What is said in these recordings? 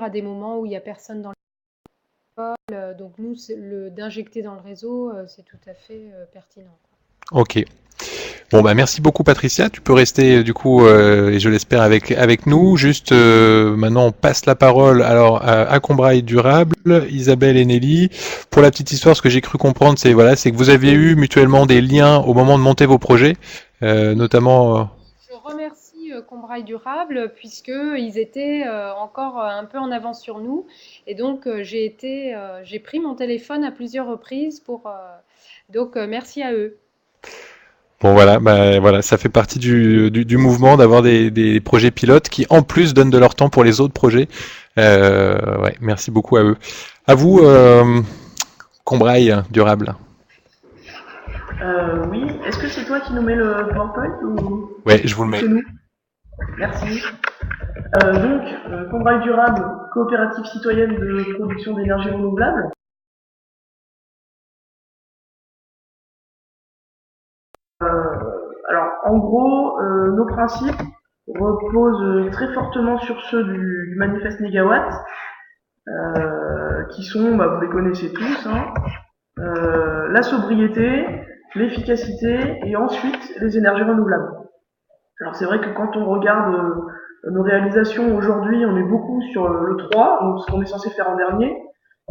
à des moments où il n'y a personne dans l'école. Donc nous, d'injecter dans le réseau, c'est tout à fait pertinent. Ok. Bon bah merci beaucoup Patricia, tu peux rester du coup et je l'espère avec nous. Juste maintenant on passe la parole alors à Combraille Durable, Isabelle et Nelly. Pour la petite histoire, ce que j'ai cru comprendre, c'est que vous aviez eu mutuellement des liens au moment de monter vos projets, notamment. Je remercie Combraille Durable puisqu'ils étaient encore un peu en avance sur nous. Et donc, j'ai pris mon téléphone à plusieurs reprises donc, merci à eux. Bon voilà, bah, voilà, ça fait partie du mouvement d'avoir des projets pilotes qui en plus donnent de leur temps pour les autres projets. Ouais, merci beaucoup à eux. À vous, Combraille Durable. Oui, est-ce que c'est toi qui nous mets le PowerPoint Ouais, je vous le ou mets. c'est nous? Merci. Combraille Durable, coopérative citoyenne de production d'énergie renouvelable. Alors, en gros, nos principes reposent très fortement sur ceux du manifeste Négawatt, qui sont, bah, vous les connaissez tous, hein, la sobriété, l'efficacité et ensuite les énergies renouvelables. Alors c'est vrai que quand on regarde nos réalisations aujourd'hui, on est beaucoup sur le 3, donc ce qu'on est censé faire en dernier.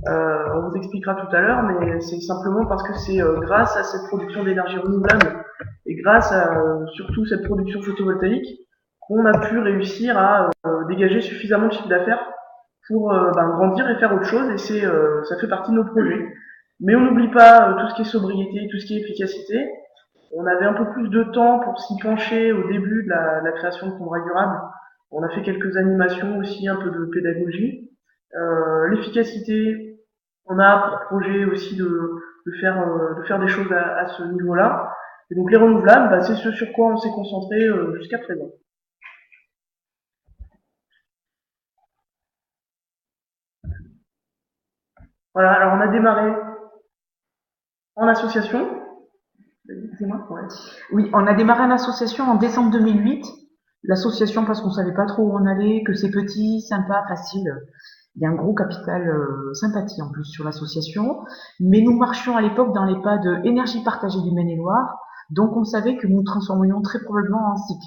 On vous expliquera tout à l'heure, mais c'est simplement parce que c'est grâce à cette production d'énergie renouvelable et grâce à surtout cette production photovoltaïque qu'on a pu réussir à dégager suffisamment de chiffre d'affaires pour grandir et faire autre chose, et ça fait partie de nos projets. Mais on n'oublie pas tout ce qui est sobriété, tout ce qui est efficacité. On avait un peu plus de temps pour s'y pencher au début de la création de Combraille Durable. On a fait quelques animations aussi, un peu de pédagogie. L'efficacité, on a pour projet aussi de faire des choses à ce niveau-là. Et donc les renouvelables, bah, c'est ce sur quoi on s'est concentré jusqu'à présent. Voilà, alors on a démarré en association. Dis-moi, ouais. Oui, on a démarré en association en décembre 2008. L'association parce qu'on savait pas trop où on allait, que c'est petit, sympa, facile. Il y a un gros capital sympathie en plus sur l'association. Mais nous marchions à l'époque dans les pas de énergie partagée du Maine-et-Loire. Donc on savait que nous transformerions très probablement en SIC.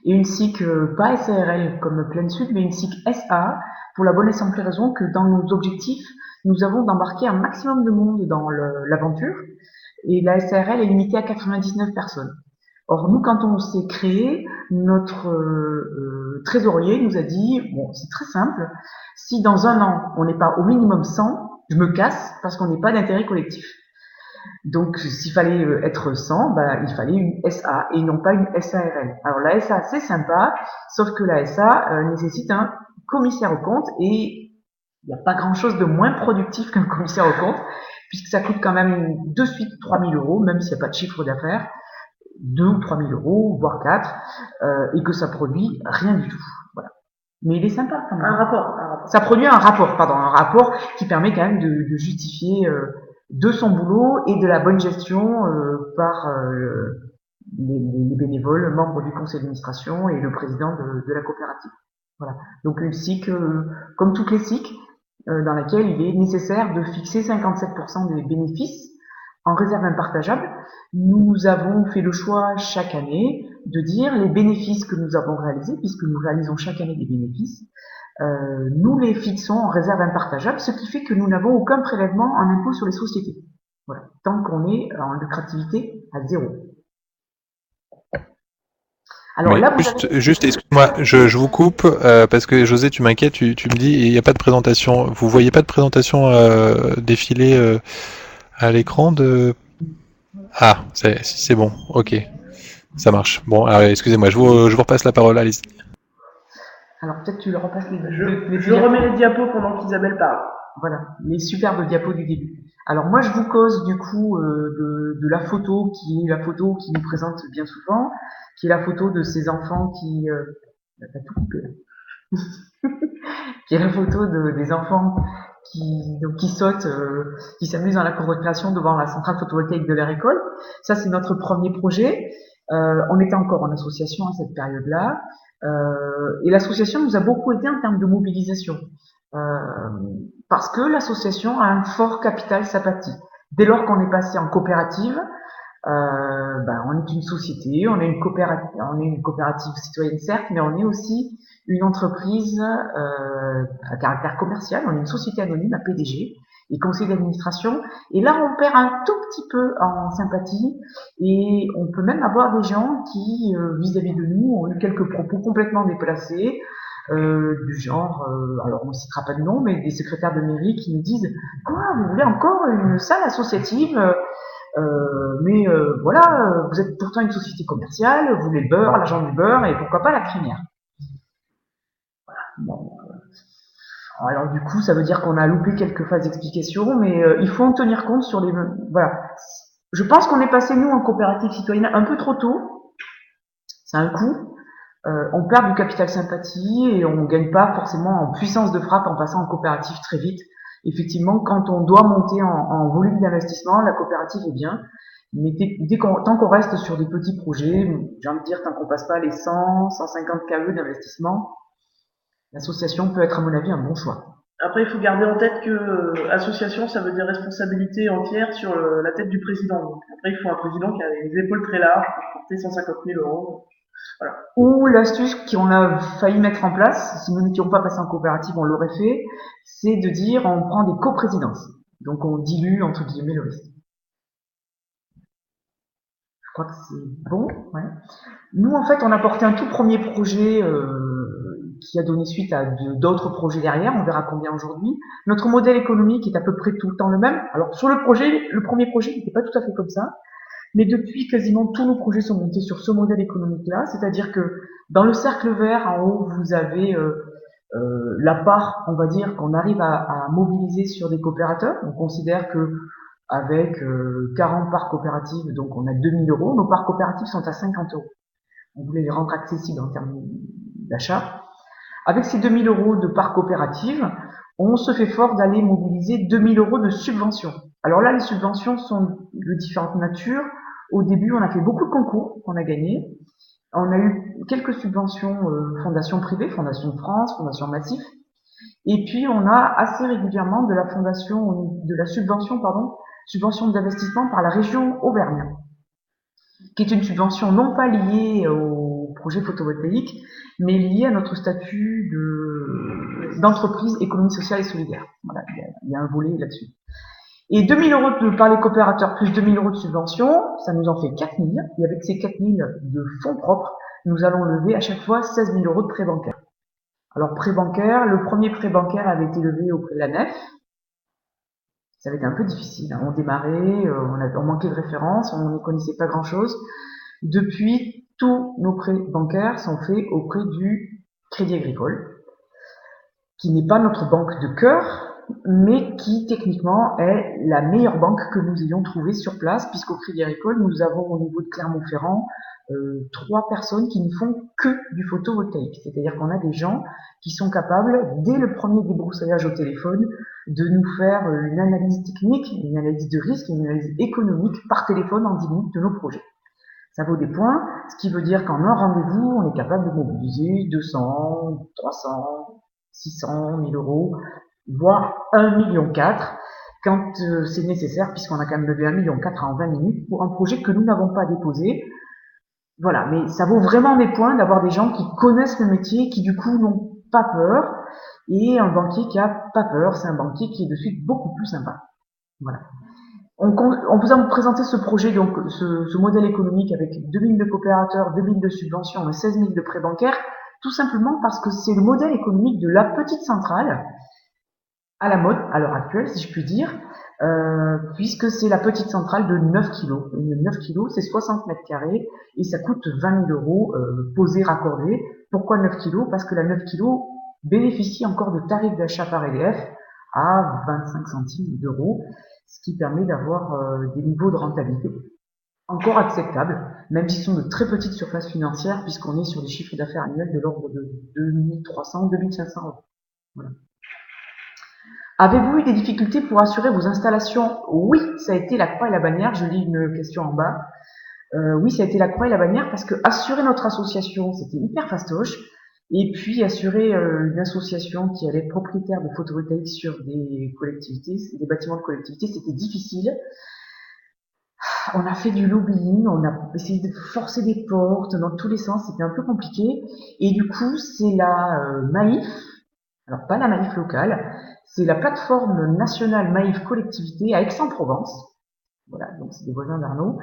Et une SIC pas SARL comme Pleine Sud, mais une SIC SA, pour la bonne et simple raison que dans nos objectifs, nous avons d'embarquer un maximum de monde dans l'aventure. Et la SARL est limitée à 99 personnes. Or, nous, quand on s'est créé, notre trésorier nous a dit, bon, c'est très simple, si dans un an, on n'est pas au minimum 100, je me casse parce qu'on n'est pas d'intérêt collectif. Donc, s'il fallait être 100, bah, il fallait une SA et non pas une SARL. Alors, la SA, c'est sympa, sauf que la SA nécessite un commissaire aux comptes et il n'y a pas grand-chose de moins productif qu'un commissaire aux comptes, puisque ça coûte quand même de suite 3 000 euros, même s'il n'y a pas de chiffre d'affaires, 2 ou 3 000 euros, voire 4, et que ça produit rien du tout. Voilà. Mais il est sympa quand même. Un rapport. Ça produit un rapport qui permet quand même de justifier de son boulot et de la bonne gestion par les bénévoles, membres du conseil d'administration et le président de la coopérative. Voilà. Donc une SIC, comme toutes les SIC, dans laquelle il est nécessaire de fixer 57% des bénéfices en réserve impartageable. Nous avons fait le choix chaque année de dire les bénéfices que nous avons réalisés, puisque nous réalisons chaque année des bénéfices, nous les fixons en réserve impartageable, ce qui fait que nous n'avons aucun prélèvement en impôt sur les sociétés. Voilà, tant qu'on est en lucrativité à 0. Alors mais là, juste excuse-moi, je vous coupe parce que José, tu m'inquiètes, tu me dis il n'y a pas de présentation. Vous voyez pas de présentation défiler à l'écran de. Ah, c'est bon, ok, ça marche. Bon, alors, excusez-moi, je vous repasse la parole, Alice. Alors peut-être tu le repasses je remets les diapos pendant qu'Isabelle parle. Voilà, les superbes diapos du début. Alors moi je vous cause du coup de la photo qui est la photo qui nous présente bien souvent, qui est la photo de ces enfants qui t'as tout coupé là. Qui est la photo des enfants qui sautent, qui s'amusent dans la cour de récréation devant la centrale photovoltaïque de leur école. Ça c'est notre premier projet. On était encore en association à cette période-là. Et l'association nous a beaucoup aidé en termes de mobilisation. Parce que l'association a un fort capital sympathie. Dès lors qu'on est passé en coopérative, on est une société, on est une coopérative citoyenne certes, mais on est aussi une entreprise à caractère commercial, on est une société anonyme, un PDG et conseil d'administration. Et là, on perd un tout petit peu en sympathie et on peut même avoir des gens qui, vis-à-vis de nous, ont eu quelques propos complètement déplacés, du genre, alors on ne citera pas de nom, mais des secrétaires de mairie qui nous disent quoi, vous voulez encore une salle associative mais voilà, vous êtes pourtant une société commerciale, vous voulez le beurre, l'argent du beurre, et pourquoi pas la crémière. Bon, alors du coup, ça veut dire qu'on a loupé quelques phases d'explication, mais il faut en tenir compte sur les... Voilà. Je pense qu'on est passé, nous, en coopérative citoyenne, un peu trop tôt. C'est un coût. On perd du capital sympathie et on ne gagne pas forcément en puissance de frappe en passant en coopérative très vite. Effectivement, quand on doit monter en volume d'investissement, la coopérative est bien. Mais tant qu'on reste sur des petits projets, j'ai envie de dire, tant qu'on passe pas les 100, 150 KE d'investissement, l'association peut être, à mon avis, un bon choix. Après, il faut garder en tête que association, ça veut dire responsabilité entière sur la tête du président. Donc, après, il faut un président qui a les épaules très larges pour porter 150 000 euros. Voilà. Ou l'astuce qu'on a failli mettre en place, si nous n'étions pas passés en coopérative, on l'aurait fait, c'est de dire on prend des coprésidences. Donc on dilue, entre guillemets, le risque. Je crois que c'est bon. Ouais. Nous, en fait, on a porté un tout premier projet qui a donné suite à d'autres projets derrière. On verra combien aujourd'hui. Notre modèle économique est à peu près tout le temps le même. Alors sur le premier projet n'était pas tout à fait comme ça. Mais depuis, quasiment tous nos projets sont montés sur ce modèle économique-là. C'est-à-dire que dans le cercle vert, en haut, vous avez la part, on va dire, qu'on arrive à mobiliser sur des coopérateurs. On considère que avec 40 parts coopératives, donc on a 2000 euros. Nos parts coopératives sont à 50 euros. On voulait les rendre accessibles en termes d'achat. Avec ces 2000 euros de parts coopératives, on se fait fort d'aller mobiliser 2000 euros de subventions. Alors là, les subventions sont de différentes natures. Au début, on a fait beaucoup de concours qu'on a gagnés. On a eu quelques subventions fondations privées, Fondation de France, Fondation Massif. Et puis, on a assez régulièrement de la subvention d'investissement par la région Auvergne, qui est une subvention non pas liée au projet photovoltaïque, mais liée à notre statut d'entreprise économie sociale et solidaire. Voilà, il y a un volet là-dessus. Et 2000 euros par les coopérateurs plus 2000 euros de subvention, ça nous en fait 4000. Et avec ces 4000 de fonds propres, nous allons lever à chaque fois 16 000 euros de prêt bancaire. Alors, prêt bancaire, le premier prêt bancaire avait été levé auprès de la Nef. Ça avait été un peu difficile. On démarrait, on manquait de références, on ne connaissait pas grand-chose. Depuis, tous nos prêts bancaires sont faits auprès du Crédit Agricole, qui n'est pas notre banque de cœur, mais qui techniquement est la meilleure banque que nous ayons trouvée sur place, puisqu'au Crédit Agricole, nous avons au niveau de Clermont-Ferrand 3 personnes qui ne font que du photovoltaïque. C'est-à-dire qu'on a des gens qui sont capables, dès le premier débroussaillage au téléphone, de nous faire une analyse technique, une analyse de risque, une analyse économique par téléphone en 10 minutes de nos projets. Ça vaut des points, ce qui veut dire qu'en un rendez-vous, on est capable de mobiliser 200, 300, 600, 1000 euros, voire 1,4 million quand c'est nécessaire, puisqu'on a quand même levé 1,4 million en 20 minutes pour un projet que nous n'avons pas déposé. Voilà, mais ça vaut vraiment des points d'avoir des gens qui connaissent le métier, qui du coup n'ont pas peur, et un banquier qui a pas peur, c'est un banquier qui est de suite beaucoup plus sympa. Voilà. On vous a présenté ce projet, donc ce modèle économique avec 2000 de coopérateurs, 2000 de subventions et 16 000 de prêts bancaires, tout simplement parce que c'est le modèle économique de la petite centrale, à la mode, à l'heure actuelle, si je puis dire, puisque c'est la petite centrale de 9 kg. 9 kg, c'est 60 mètres carrés et ça coûte 20 000 euros posé, raccordé. Pourquoi 9 kg? Parce que la 9 kg bénéficie encore de tarifs d'achat par EDF à 25 centimes d'euros, ce qui permet d'avoir des niveaux de rentabilité encore acceptables, même s'ils sont de très petites surfaces financières, puisqu'on est sur des chiffres d'affaires annuels de l'ordre de 2300, 2500 euros. Voilà. Avez-vous eu des difficultés pour assurer vos installations? Oui, ça a été la croix et la bannière. Je lis une question en bas. Oui, ça a été la croix et la bannière parce que assurer notre association, c'était hyper fastoche. Et puis assurer une association qui allait être propriétaire de photovoltaïques sur des collectivités, des bâtiments de collectivités, c'était difficile. On a fait du lobbying, on a essayé de forcer des portes dans tous les sens, c'était un peu compliqué. Et du coup, c'est la Maïf, alors pas la Maïf locale, c'est la plateforme nationale Maïf collectivité à Aix-en-Provence, voilà, donc c'est des voisins d'Arnaud,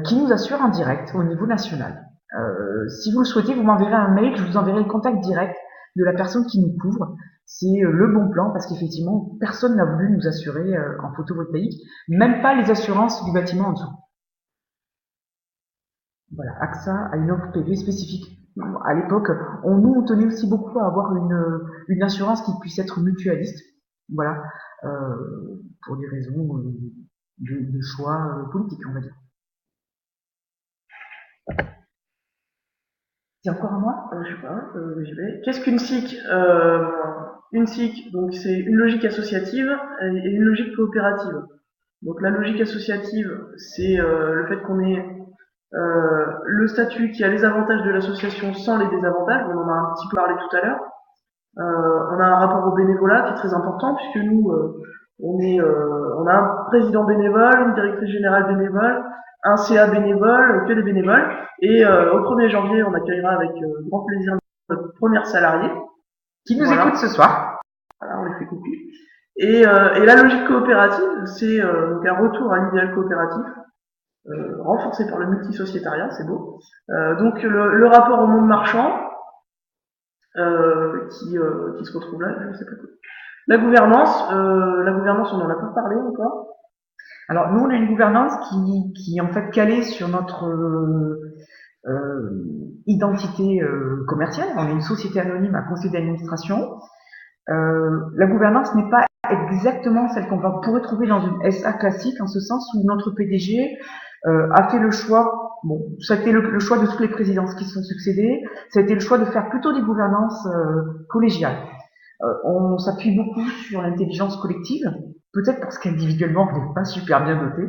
qui nous assure en direct au niveau national. Si vous le souhaitez, vous m'enverrez un mail, je vous enverrai le contact direct de la personne qui nous couvre. C'est le bon plan parce qu'effectivement, personne n'a voulu nous assurer en photovoltaïque, même pas les assurances du bâtiment en dessous. Voilà, AXA a une offre PV spécifique. À l'époque, on tenait aussi beaucoup à avoir une assurance qui puisse être mutualiste. Voilà, pour des raisons de choix politiques, on va dire. C'est encore à moi? Je sais pas, j'y vais. Qu'est-ce qu'une SIC? Une SIC, donc c'est une logique associative et une logique coopérative. Donc la logique associative, c'est le fait qu'on ait le statut qui a les avantages de l'association sans les désavantages, on en a un petit peu parlé tout à l'heure. On a un rapport au bénévolat qui est très important puisque nous, on a un président bénévole, une directrice générale bénévole, un CA bénévole, que des bénévoles. Et au 1er janvier, on accueillera avec grand plaisir notre première salariée. Qui nous écoute ce soir. Voilà, on les fait coucou. Et la logique coopérative, c'est donc un retour à l'idéal coopératif, renforcé par le multisociétariat, c'est beau. Donc le rapport au monde marchand, qui se retrouve là, je sais pas quoi. La gouvernance, on en a pas parlé encore. Alors nous, on a une gouvernance qui est en fait calée sur notre identité commerciale. On est une société anonyme à conseil d'administration. La gouvernance n'est pas exactement celle qu'on pourrait trouver dans une SA classique, en ce sens où notre PDG a fait le choix, bon, ça a été le choix de toutes les présidences qui se sont succédées, ça a été le choix de faire plutôt des gouvernances collégiales. On s'appuie beaucoup sur l'intelligence collective, peut-être parce qu'individuellement on n'est pas super bien doté,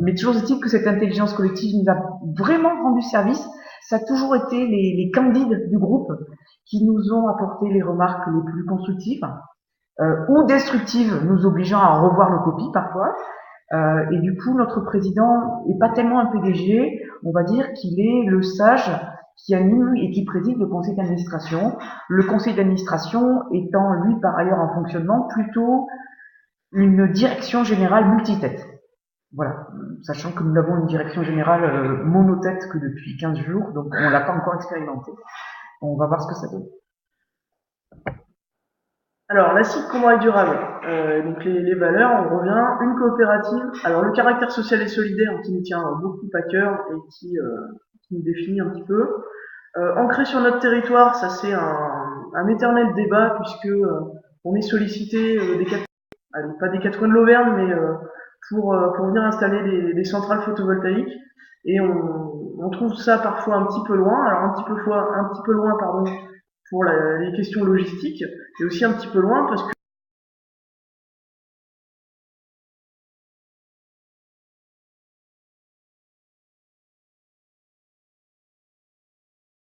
mais toujours est-il que cette intelligence collective nous a vraiment rendu service. Ça a toujours été les candides du groupe qui nous ont apporté les remarques les plus constructives ou destructives, nous obligeant à revoir nos copies parfois. Et du coup, notre président n'est pas tellement un PDG, on va dire qu'il est le sage qui anime et qui préside le conseil d'administration. Le conseil d'administration étant, lui, par ailleurs en fonctionnement, plutôt une direction générale multitête. Voilà, sachant que nous avons une direction générale monotête que depuis 15 jours, donc on l'a pas encore expérimenté. On va voir ce que ça donne. Alors, la SIC commun et durable, donc les valeurs, on revient, une coopérative, alors le caractère social et solidaire qui nous tient beaucoup à cœur et qui nous définit un petit peu. Ancré sur notre territoire, ça c'est un éternel débat puisque on est sollicité pas des quatre coins de l'Auvergne, mais pour venir installer des centrales photovoltaïques. Et on trouve ça parfois un petit peu loin, alors un petit peu loin, pardon, pour les questions logistiques, et aussi un petit peu loin parce que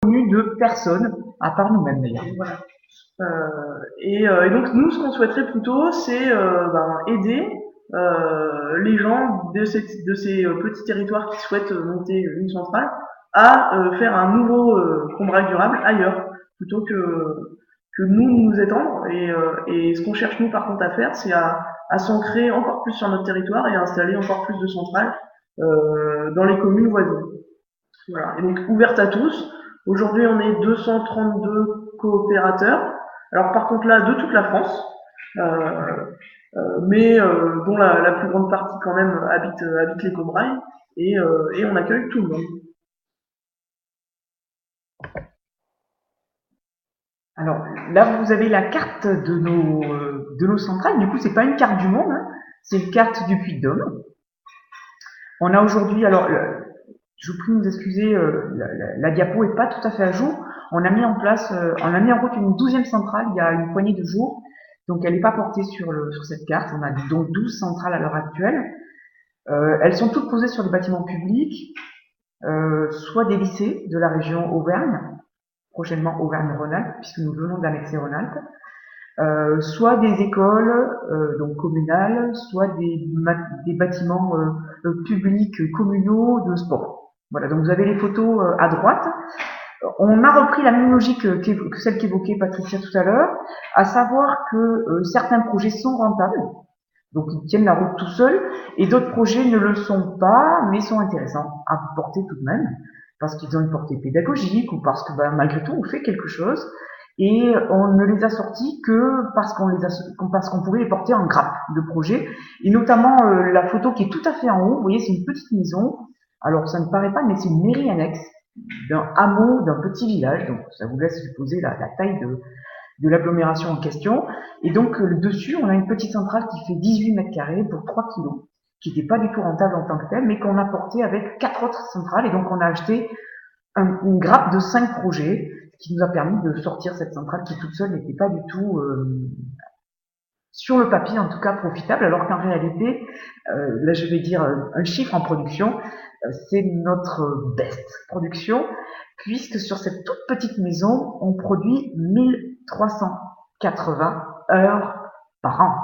de personnes, à part nous-mêmes d'ailleurs. Voilà. Et donc nous, ce qu'on souhaiterait plutôt, c'est aider les gens de ces petits territoires qui souhaitent monter une centrale à faire un nouveau Combrailles durable ailleurs, plutôt que nous étendre. Et ce qu'on cherche nous par contre à faire, c'est à s'ancrer encore plus sur notre territoire et à installer encore plus de centrales dans les communes voisines. Voilà. Et donc ouverte à tous. Aujourd'hui, on est 232 coopérateurs. Alors par contre là, de toute la France, mais dont la plus grande partie quand même habite les Combrailles, et on accueille tout le monde. Alors là, vous avez la carte de nos centrales. Du coup, c'est pas une carte du monde, hein, c'est une carte du Puy-de-Dôme. On a aujourd'hui, alors je vous prie de nous excuser, la diapo est pas tout à fait à jour. On a mis en route une 12e centrale il y a une poignée de jours, donc elle n'est pas portée sur cette carte. On a donc 12 centrales à l'heure actuelle. Elles sont toutes posées sur des bâtiments publics, soit des lycées de la région Auvergne, prochainement Auvergne-Rhône-Alpes, puisque nous venons d'annexer Rhône-Alpes, soit des écoles donc communales, soit des bâtiments publics communaux de sport. Voilà, donc vous avez les photos à droite. On a repris la même logique que celle qu'évoquait Patricia tout à l'heure, à savoir que certains projets sont rentables, donc ils tiennent la route tout seuls, et d'autres projets ne le sont pas, mais sont intéressants à porter tout de même, parce qu'ils ont une portée pédagogique ou parce que malgré tout on fait quelque chose, et on ne les a sortis que parce qu'on pouvait les porter en grappe de projets, et notamment la photo qui est tout à fait en haut, vous voyez, c'est une petite maison. Alors ça ne paraît pas, mais c'est une mairie annexe d'un hameau, d'un petit village, donc ça vous laisse supposer la taille de l'agglomération en question. Et donc dessus, on a une petite centrale qui fait 18 mètres carrés pour 3 kilos, qui n'était pas du tout rentable en tant que telle, mais qu'on a porté avec 4 autres centrales, et donc on a acheté une grappe de 5 projets, qui nous a permis de sortir cette centrale qui toute seule n'était pas du tout, sur le papier en tout cas, profitable, alors qu'en réalité, là je vais dire un chiffre en production, c'est notre best production, puisque sur cette toute petite maison, on produit 1380 heures par an.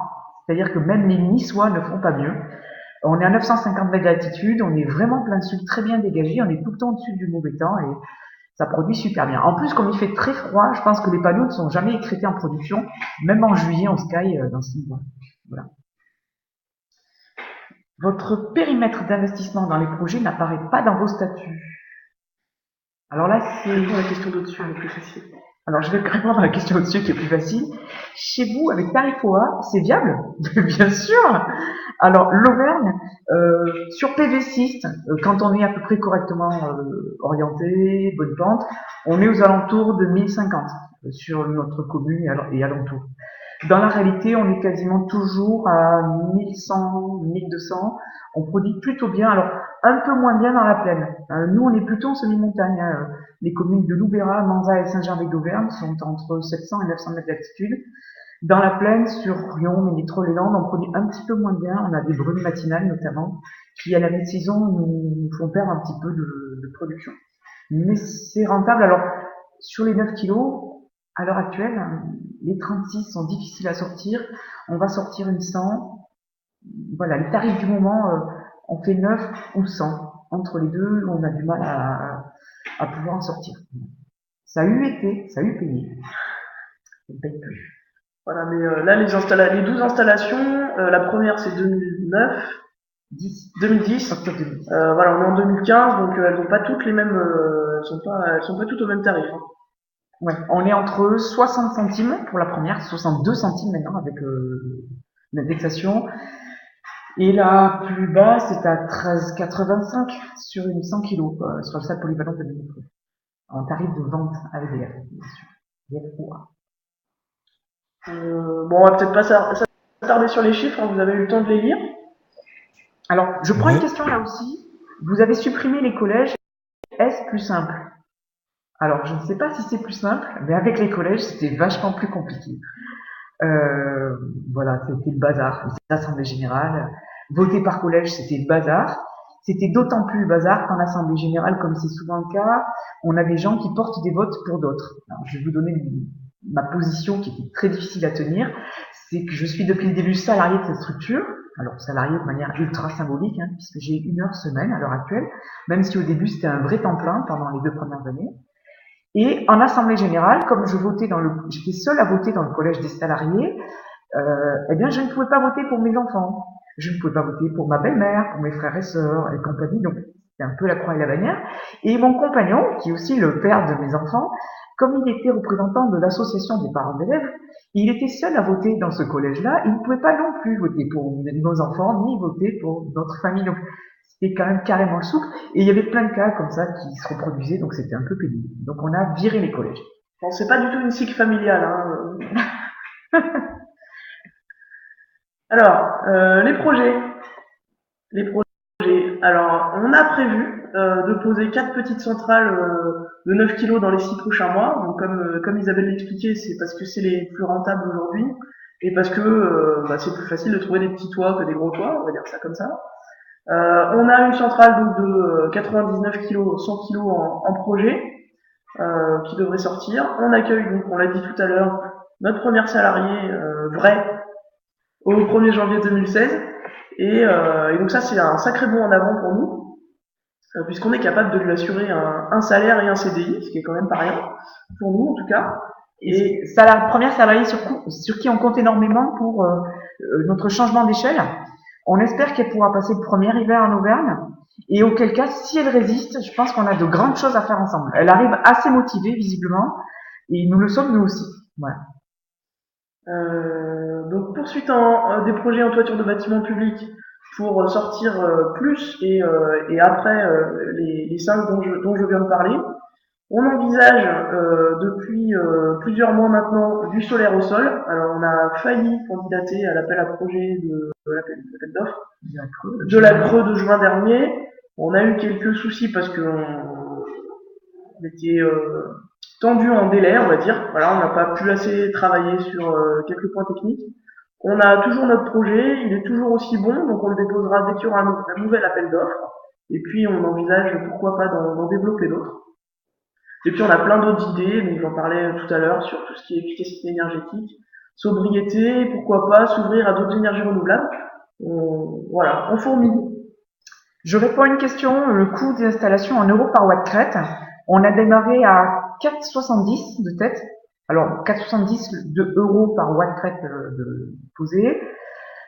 C'est-à-dire que même les Niçois ne font pas mieux. On est à 950 mètres d'altitude, on est vraiment plein sud, très bien dégagé, on est tout le temps au-dessus du mauvais temps et ça produit super bien. En plus, comme il fait très froid, je pense que les panneaux ne sont jamais écrétés en production. Même en juillet, on se caille dans 6 mois. Voilà. Votre périmètre d'investissement dans les projets n'apparaît pas dans vos statuts. Alors là, c'est la question d'au-dessus, le plus facile. Alors, je vais répondre à la question au-dessus qui est plus facile. Chez vous, avec Tarifoa, c'est viable? Bien sûr. Alors, l'Auvergne, sur PV6, quand on est à peu près correctement orienté, bonne pente, on est aux alentours de 1050 sur notre commune et alentours. Dans la réalité, on est quasiment toujours à 1100, 1200. On produit plutôt bien. Alors, un peu moins bien dans la plaine. Nous, on est plutôt en semi-montagne. Les communes de Loubera, Manza et Saint-Gervais d'Auvergne sont entre 700 et 900 mètres d'altitude. Dans la plaine, sur Rion, Ménétrol-les-Landes, on produit un petit peu moins bien. On a des brumes matinales, notamment, qui, à la mi-saison, nous font perdre un petit peu de production. Mais c'est rentable. Alors, sur les 9 kilos, à l'heure actuelle, les 36 sont difficiles à sortir. On va sortir une 100. Voilà, les tarifs du moment, on fait 9 ou 100. Entre les deux, on a du mal à pouvoir en sortir. Ça a eu été, ça a eu payé. Ça ne paye plus. Voilà, mais là, les 12 installations, la première c'est 2009, 2010. Voilà, on est en 2015, donc elles n'ont pas toutes les mêmes, elles sont pas toutes au même tarif. Hein. Ouais, on est entre 60 centimes pour la première, 62 centimes maintenant avec l'indexation. Et la plus bas, c'est à 13,85 sur une 100 kg, sur le sac polyvalent de Ménétrol. En tarif de vente avec des bien sûr. Bon, on va peut-être pas s'attarder sur les chiffres, hein, vous avez eu le temps de les lire. Alors, je prends une question là aussi. Vous avez supprimé les collèges. Est-ce plus simple? Alors, je ne sais pas si c'est plus simple, mais avec les collèges, c'était vachement plus compliqué. Voilà, c'était le bazar. L'Assemblée générale, voter par collège, c'était le bazar. C'était d'autant plus le bazar qu'en Assemblée générale, comme c'est souvent le cas, on a des gens qui portent des votes pour d'autres. Alors, je vais vous donner ma position qui était très difficile à tenir. C'est que je suis depuis le début salarié de cette structure. Alors, salarié de manière ultra symbolique, hein, puisque j'ai 1 heure semaine à l'heure actuelle, même si au début c'était un vrai temps plein pendant les 2 premières années. Et en assemblée générale, comme j'étais seule à voter dans le collège des salariés, eh bien, je ne pouvais pas voter pour mes enfants. Je ne pouvais pas voter pour ma belle-mère, pour mes frères et sœurs et compagnie. Donc, c'est un peu la croix et la bannière. Et mon compagnon, qui est aussi le père de mes enfants, comme il était représentant de l'association des parents d'élèves, il était seul à voter dans ce collège-là. Il ne pouvait pas non plus voter pour nos enfants, ni voter pour notre famille. Donc, c'était quand même carrément le souk. Et il y avait plein de cas comme ça qui se reproduisaient, donc c'était un peu pénible. Donc on a viré les collèges. Bon, c'est pas du tout une SIC familiale. Hein. Alors, les projets. Alors, on a prévu de poser 4 petites centrales de 9 kg dans les 6 prochains mois. Donc, comme Isabelle l'expliquait, c'est parce que c'est les plus rentables aujourd'hui et parce que c'est plus facile de trouver des petits toits que des gros toits, on va dire ça comme ça. On a une centrale donc de 99 kg, 100 kg en projet. qui devrait sortir. On accueille, donc on l'a dit tout à l'heure, notre première salariée vraie au 1er janvier 2016. Et donc ça, c'est un sacré bond en avant pour nous, puisqu'on est capable de lui assurer un salaire et un CDI, ce qui est quand même pas rien, pour nous en tout cas. Et première salariée sur qui on compte énormément pour notre changement d'échelle. On espère qu'elle pourra passer le premier hiver en Auvergne. Et auquel cas, si elle résiste, je pense qu'on a de grandes choses à faire ensemble. Elle arrive assez motivée, visiblement, et nous le sommes nous aussi. Voilà. Donc poursuite des projets en toiture de bâtiments publics pour sortir plus et après les 5 dont je viens de parler. On envisage depuis plusieurs mois maintenant du solaire au sol. Alors on a failli candidater à l'appel à projet de l'appel d'offres de la Creux de juin dernier. On a eu quelques soucis parce qu'on était tendu en délai, on va dire. Voilà, on n'a pas pu assez travailler sur quelques points techniques. On a toujours notre projet, il est toujours aussi bon, donc on le déposera dès qu'il y aura un nouvel appel d'offres. Et puis on envisage pourquoi pas d'en développer d'autres. Et puis on a plein d'autres idées, donc j'en parlais tout à l'heure sur tout ce qui est efficacité énergétique, sobriété, pourquoi pas s'ouvrir à d'autres énergies renouvelables. Voilà, on fourmille. Je réponds à une question, le coût des installations en euros par watt crête. On a démarré à 4,70 de tête. Alors 4,70 de euros par watt crête de posé.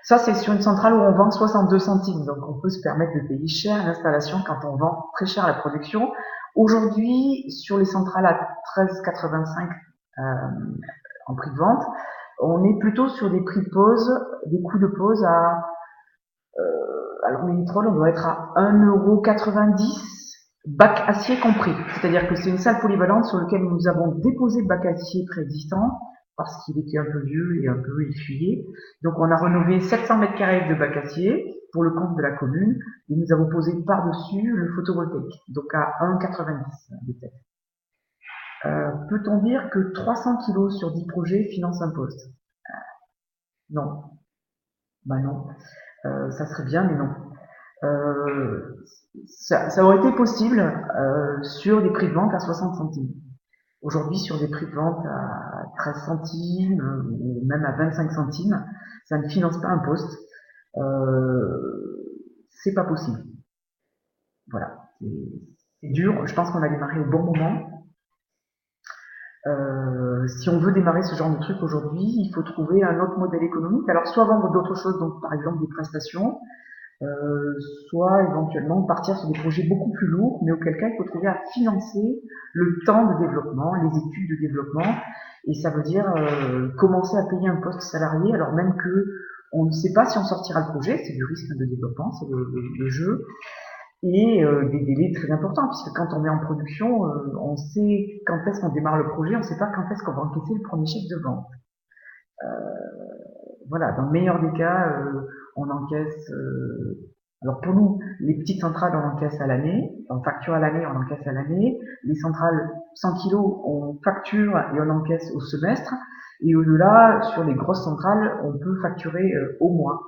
Ça, c'est sur une centrale où on vend 62 centimes. Donc on peut se permettre de payer cher l'installation quand on vend très cher la production. Aujourd'hui, sur les centrales à 13,85 en prix de vente, on est plutôt sur des prix de pause, des coûts de pause à alors Minitrol, on doit être à 1,90 €, bac acier compris. C'est-à-dire que c'est une salle polyvalente sur laquelle nous avons déposé le bac acier préexistant parce qu'il était un peu vieux et un peu essuyé. Donc on a rénové 700 mètres carrés de bac acier pour le compte de la commune et nous avons posé par-dessus le photovoltaïque, donc à 1,90 € de tête. Peut-on dire que 300 kilos sur 10 projets financent un poste? Non. Bah non. Ça serait bien, mais non. Ça aurait été possible sur des prix de vente à 60 centimes. Aujourd'hui, sur des prix de vente à 13 centimes ou même à 25 centimes, ça ne finance pas un poste. C'est pas possible. Voilà. C'est dur. Je pense qu'on a démarré au bon moment. Si on veut démarrer ce genre de truc aujourd'hui, il faut trouver un autre modèle économique. Alors, soit vendre d'autres choses, donc par exemple des prestations, soit éventuellement partir sur des projets beaucoup plus lourds, mais auquel cas il faut trouver à financer le temps de développement, les études de développement, et ça veut dire commencer à payer un poste salarié, alors même que on ne sait pas si on sortira le projet, c'est du risque de développement, c'est le jeu, et des délais très importants, puisque quand on met en production, on sait quand est-ce qu'on démarre le projet, on ne sait pas quand est-ce qu'on va encaisser le premier chèque de vente. Voilà, dans le meilleur des cas, on encaisse. Alors pour nous, les petites centrales, on encaisse à l'année, on facture à l'année, on encaisse à l'année. Les centrales 100 kg, on facture et on encaisse au semestre. Et au-delà, sur les grosses centrales, on peut facturer au mois.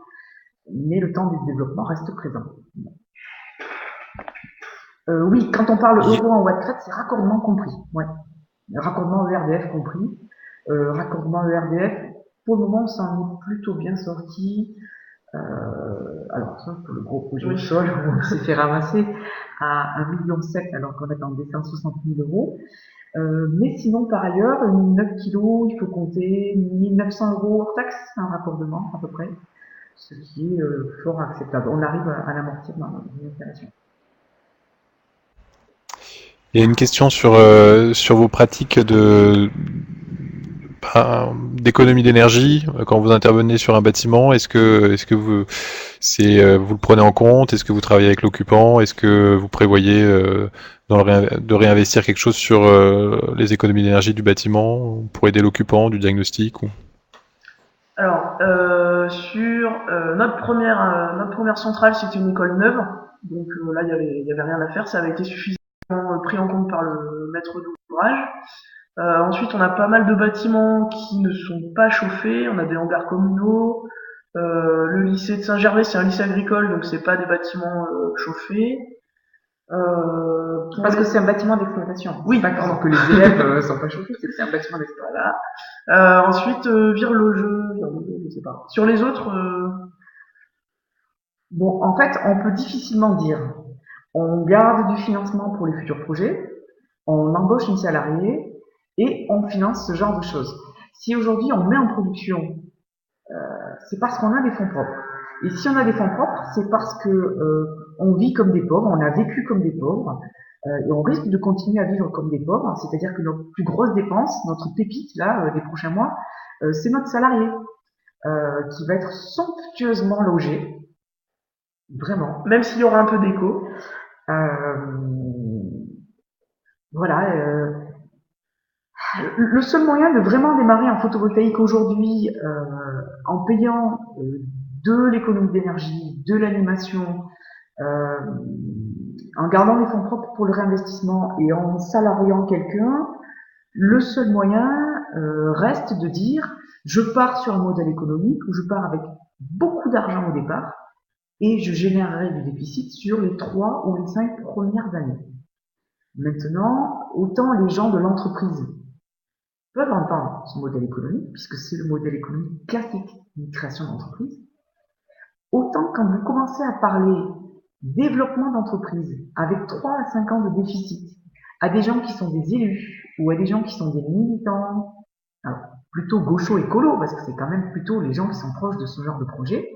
Mais le temps du développement reste présent. Oui, quand on parle euro en watt crête, c'est raccordement compris. Ouais. Raccordement ERDF compris. Raccordement ERDF, pour le moment, on s'en est plutôt bien sorti. Alors ça, pour le gros projet au sol, on s'est fait ramasser à 1,7 million alors qu'on est en 260 000 €. Mais sinon, par ailleurs, 9 kilos, il faut compter 1 900 € hors taxe, un raccordement à peu près, ce qui est fort acceptable. On arrive à l'amortir dans une installation. Il y a une question sur vos pratiques d'économie d'énergie quand vous intervenez sur un bâtiment. Est-ce que vous le prenez en compte? Est-ce que vous travaillez avec l'occupant? Est-ce que vous prévoyez de réinvestir quelque chose sur les économies d'énergie du bâtiment pour aider l'occupant du diagnostic ou... Alors, sur notre première centrale, c'était une école neuve, donc là, il y avait rien à faire, ça avait été suffisamment pris en compte par le maître d'ouvrage. Ensuite, on a pas mal de bâtiments qui ne sont pas chauffés, on a des hangars communaux, le lycée de Saint-Gervais, c'est un lycée agricole, donc c'est pas des bâtiments chauffés. Pour Parce que les- c'est un bâtiment d'exploitation. Oui, C'est pas pardon. que les élèves sont pas chauffés, c'est que c'est un bâtiment d'exploitation. Voilà. Ensuite, je sais pas. Sur les autres, Bon, en fait, on peut difficilement dire on garde du financement pour les futurs projets, on embauche une salariée et on finance ce genre de choses. Si aujourd'hui on met en production, c'est parce qu'on a des fonds propres. Et si on a des fonds propres, c'est parce que on vit comme des pauvres, on a vécu comme des pauvres, et on risque de continuer à vivre comme des pauvres. C'est-à-dire que notre plus grosse dépense, notre pépite là des prochains mois, c'est notre salarié qui va être somptueusement logé, vraiment. même s'il y aura un peu d'écho, Euh, voilà. Le seul moyen de vraiment démarrer en photovoltaïque aujourd'hui, en payant de l'économie d'énergie, de l'animation, euh, en gardant les fonds propres pour le réinvestissement et en salariant quelqu'un, le seul moyen reste de dire je pars sur un modèle économique où je pars avec beaucoup d'argent au départ et je générerai du déficit sur les 3 ou les 5 premières années. Maintenant, autant les gens de l'entreprise peuvent entendre ce modèle économique, puisque c'est le modèle économique classique d'une création d'entreprise, autant quand vous commencez à parler développement d'entreprise avec 3 à 5 ans de déficit à des gens qui sont des élus ou à des gens qui sont des militants, alors plutôt gauchos écolos, parce que c'est quand même plutôt les gens qui sont proches de ce genre de projet,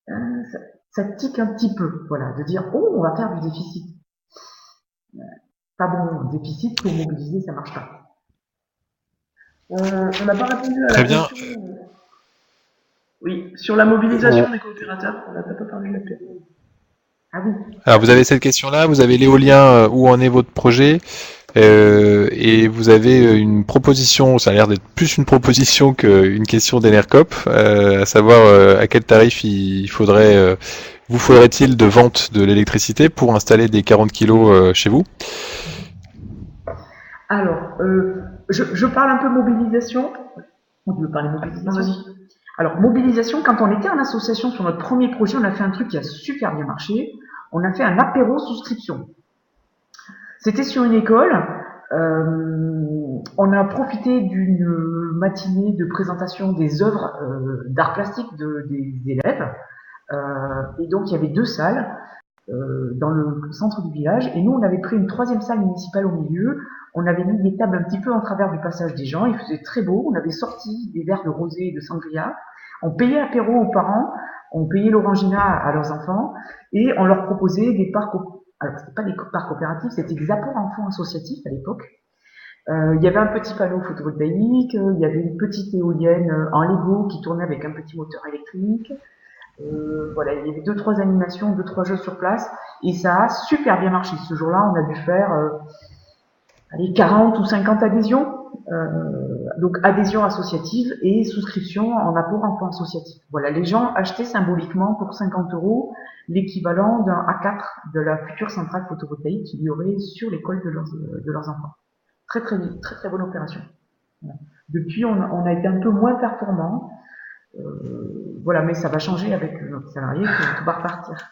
ça, ça tique un petit peu, voilà, de dire oh on va faire du déficit. Pas bon, déficit pour mobiliser, ça marche pas. on n'a pas répondu à Très la bien. question. Oui, sur la mobilisation des coopérateurs, on n'a pas parlé de la paix. Ah oui, Alors vous avez cette question-là, vous avez l'éolien, où en est votre projet, et vous avez une proposition, ça a l'air d'être plus une proposition qu'une question d'Enercop, à savoir à quel tarif vous faudrait-il de vente de l'électricité pour installer des 40 kilos chez vous? alors, je parle un peu mobilisation. On veut parler mobilisation. Vas-y. Alors, mobilisation, quand on était en association sur notre premier projet, on a fait un truc qui a super bien marché. On a fait un apéro souscription. C'était sur une école. On a profité d'une matinée de présentation des œuvres d'art plastique des élèves. Et donc, il y avait 2 salles dans le centre du village. Et nous, on avait pris une 3e salle municipale au milieu. On avait mis des tables un petit peu en travers du passage des gens. Il faisait très beau. On avait sorti des verres de rosé et de sangria. On payait apéro aux parents. On payait l'orangina à leurs enfants. Et on leur proposait des parcs. Alors, c'était pas des parcs coopératifs, c'était des apports en fonds associatifs à l'époque. Il y avait un petit panneau photovoltaïque. Il y avait une petite éolienne en Lego qui tournait avec un petit moteur électrique. Voilà, il y avait 2-3 animations, 2-3 jeux sur place, et ça a super bien marché. Ce jour-là, on a dû faire 40 ou 50 adhésions, donc adhésion associative et souscription en apport en fonds associatif. Voilà, les gens achetaient symboliquement pour 50 € l'équivalent d'un A4 de la future centrale photovoltaïque qu'il y aurait sur l'école de leurs enfants. Très très très très bonne opération. Voilà. Depuis, on a été un peu moins performant. Voilà, mais ça va changer avec notre salarié qui tout va repartir.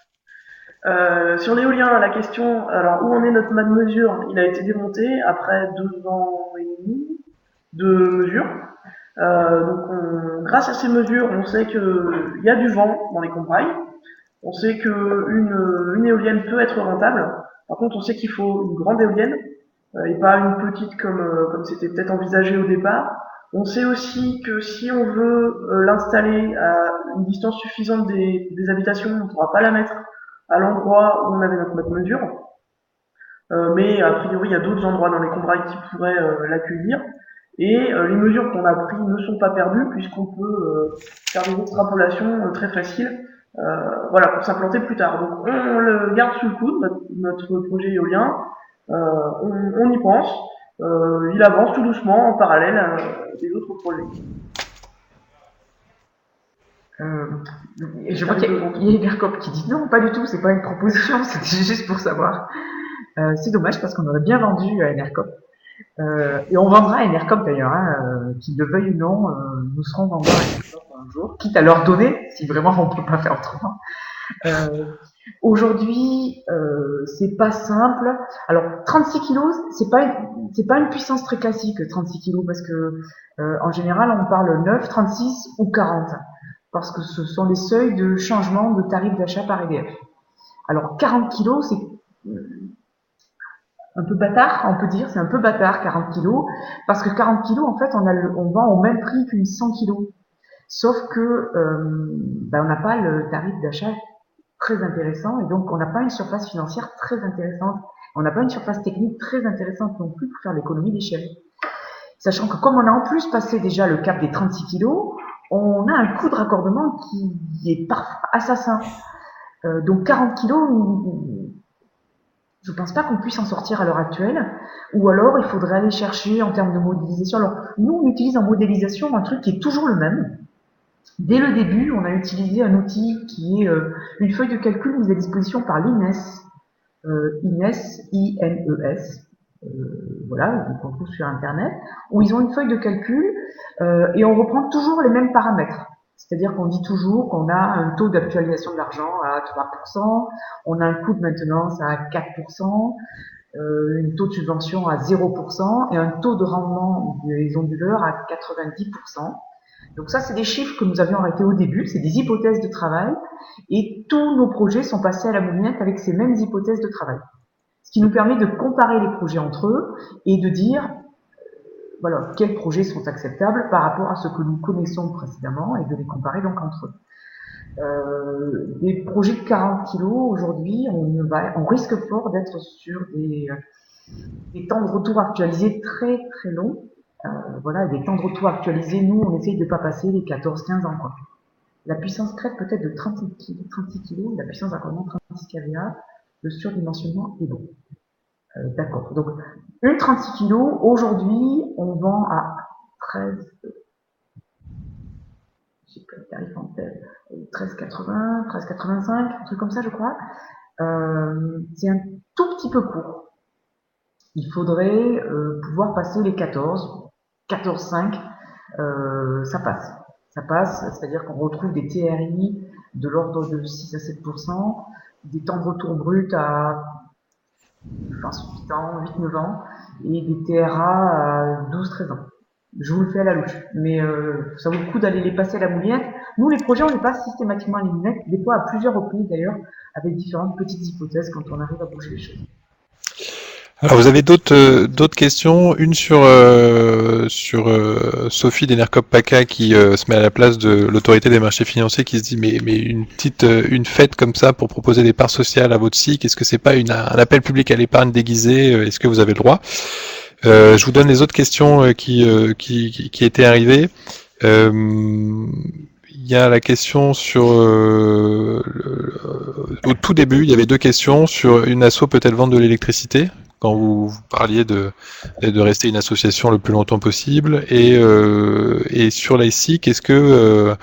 Sur l'éolien, la question, alors où en est notre mât de mesure? Il a été démonté après 2 ans et demi de mesures. Donc grâce à ces mesures, on sait qu'il y a du vent dans les combrailles. On sait qu'une éolienne peut être rentable. Par contre, on sait qu'il faut une grande éolienne et pas une petite comme c'était peut-être envisagé au départ. On sait aussi que si on veut l'installer à une distance suffisante des habitations, on ne pourra pas la mettre à l'endroit où on avait notre mode mesure. Mais a priori, il y a d'autres endroits dans les combrailles qui pourraient l'accueillir. Et les mesures qu'on a prises ne sont pas perdues puisqu'on peut faire des extrapolations très faciles, voilà, pour s'implanter plus tard. Donc on le garde sous le coude, notre projet éolien. On y pense. Il avance tout doucement en parallèle des autres projets. Et je vois qu'il y a Evercop qui dit non, pas du tout, c'est pas une proposition, c'était juste pour savoir. C'est dommage parce qu'on aurait bien vendu à Enercop. Et on vendra à Enercop d'ailleurs, hein, qu'ils le veuillent ou non, nous serons vendeurs à Enercop un jour, quitte à leur donner, si vraiment on ne peut pas faire autrement. Aujourd'hui, c'est pas simple. Alors 36 kilos, c'est pas une puissance très classique 36 kilos parce que en général on parle 9, 36 ou 40 parce que ce sont les seuils de changement de tarif d'achat par EDF. Alors 40 kilos, c'est un peu bâtard, on peut dire, c'est un peu bâtard 40 kilos parce que 40 kilos en fait on vend au même prix qu'une 100 kilos. Sauf que on n'a pas le tarif d'achat très intéressant et donc on n'a pas une surface financière très intéressante. On n'a pas une surface technique très intéressante non plus pour faire l'économie d'échelle. Sachant que comme on a en plus passé déjà le cap des 36 kilos, on a un coût de raccordement qui est parfois assassin. Donc 40 kilos, je pense pas qu'on puisse en sortir à l'heure actuelle, ou alors il faudrait aller chercher en termes de modélisation. Alors nous on utilise en modélisation un truc qui est toujours le même. Dès le début, on a utilisé un outil qui est une feuille de calcul mise à disposition par l'INES, INES, voilà, qu'on trouve sur Internet, où ils ont une feuille de calcul et on reprend toujours les mêmes paramètres. C'est-à-dire qu'on dit toujours qu'on a un taux d'actualisation de l'argent à 3%, on a un coût de maintenance à 4%, un taux de subvention à 0% et un taux de rendement des onduleurs à 90%. Donc ça, c'est des chiffres que nous avions arrêtés au début, c'est des hypothèses de travail, et tous nos projets sont passés à la moulinette avec ces mêmes hypothèses de travail. Ce qui nous permet de comparer les projets entre eux et de dire, voilà, quels projets sont acceptables par rapport à ce que nous connaissons précédemment et de les comparer donc entre eux. Des projets de 40 kilos, aujourd'hui, on risque fort d'être sur des temps de retour actualisés très très longs. Voilà, des temps de retour actualisés, nous, on essaye de pas passer les 14-15 ans, quoi. La puissance crête peut-être de 36 kg, la puissance raccordement 36 kVA, le surdimensionnement est bon. D'accord. Donc, une 36 kg, aujourd'hui, on vend à 13, j'ai pas le tarif en tête, 13,80, 13,85, un truc comme ça, je crois. C'est un tout petit peu court. Il faudrait pouvoir passer les 14,5, ça passe. Ça passe, c'est-à-dire qu'on retrouve des TRI de l'ordre de 6 à 7%, des temps de retour bruts à 8 ans, 8-9 ans, et des TRA à 12-13 ans. Je vous le fais à la louche. Mais ça vaut le coup d'aller les passer à la moulinette. Nous, les projets, on les passe systématiquement à la moulinette, des fois à plusieurs reprises d'ailleurs, avec différentes petites hypothèses quand on arrive à bouger les choses. Alors vous avez d'autres questions, une sur Sophie d'Enercop PACA qui se met à la place de l'autorité des marchés financiers qui se dit mais une fête comme ça pour proposer des parts sociales à votre SIC, est-ce que c'est pas un appel public à l'épargne déguisé, est-ce que vous avez le droit? Je vous donne les autres questions qui étaient arrivées. Il y a la question sur au tout début, il y avait deux questions sur une asso peut-elle vendre de l'électricité quand vous parliez de rester une association le plus longtemps possible et sur la SIC, est-ce que